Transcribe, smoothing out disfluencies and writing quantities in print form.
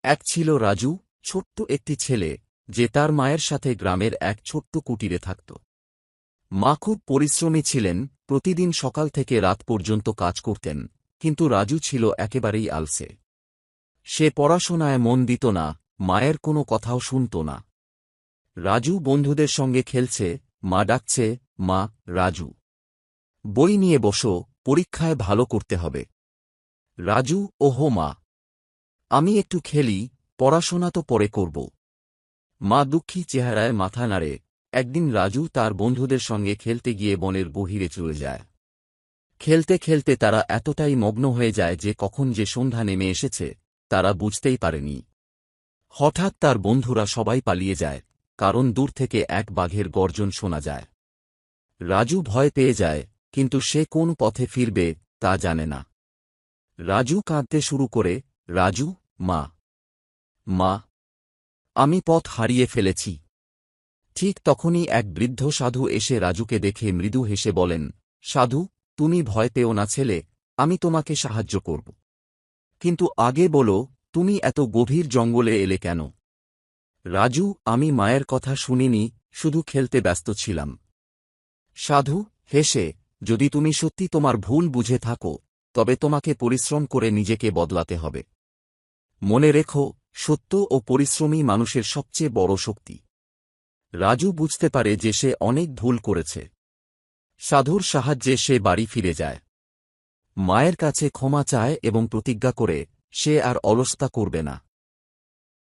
এক ছিল রাজু, ছোট্ট একটি ছেলে, যে তার মায়ের সাথে গ্রামের এক ছোট্ট কুটিরে থাকত। মা খুব পরিশ্রমী ছিলেন, প্রতিদিন সকাল থেকে রাত পর্যন্ত কাজ করতেন, কিন্তু রাজু ছিল একেবারেই আলসে। সে পড়াশোনায় মন দিত না, মায়ের কোনো কথাও শুনত না। রাজু বন্ধুদের সঙ্গে খেলছে, মা ডাকছে, মা, রাজু, বই নিয়ে বসো, পরীক্ষায় ভালো করতে হবে। রাজু, ওহো মা, আমি একটু খেলি, পড়াশোনা তো পরে করব। মা দুঃখী চেহারায় মাথা নাড়ে। একদিন রাজু তার বন্ধুদের সঙ্গে খেলতে গিয়ে বনের গহীরে চলে যায়। খেলতে খেলতে তারা এতটাই মগ্ন হয়ে যায় যে কখন যে সন্ধ্যা নেমে এসেছে তারা বুঝতেই পারেনি। হঠাৎ তার বন্ধুরা সবাই পালিয়ে যায়, কারণ দূর থেকে এক বাঘের গর্জন শোনা যায়। রাজু ভয় পেয়ে যায়, কিন্তু সে কোন পথে ফিরবে তা জানে না। রাজু কাঁদতে শুরু করে, রাজু, মা, মা, আমি পথ হারিয়ে ফেলেছি। ঠিক তখনই এক বৃদ্ধ সাধু এসে রাজুকে দেখে মৃদু হেসে বলেন, সাধু, তুমি ভয় পেও না ছেলে, আমি তোমাকে সাহায্য করব। কিন্তু আগে বলো, তুমি এত গভীর জঙ্গলে এলে কেন? রাজু, আমি মায়ের কথা শুনিনি, শুধু খেলতে ব্যস্ত ছিলাম। সাধু হেসে, যদি তুমি সত্যি তোমার ভুল বুঝে থাকো, তবে তোমাকে পরিশ্রম করে নিজেকে বদলাতে হবে। মনে রেখো, সত্য ও পরিশ্রমী মানুষের সবচেয়ে বড় শক্তি। রাজু বুঝতে পারে যে সে অনেক ভুল করেছে। সাধুর সাহায্যে সে বাড়ি ফিরে যায়। মায়ের কাছে ক্ষমা চায় এবং প্রতিজ্ঞা করে সে আর অলসতা করবে না।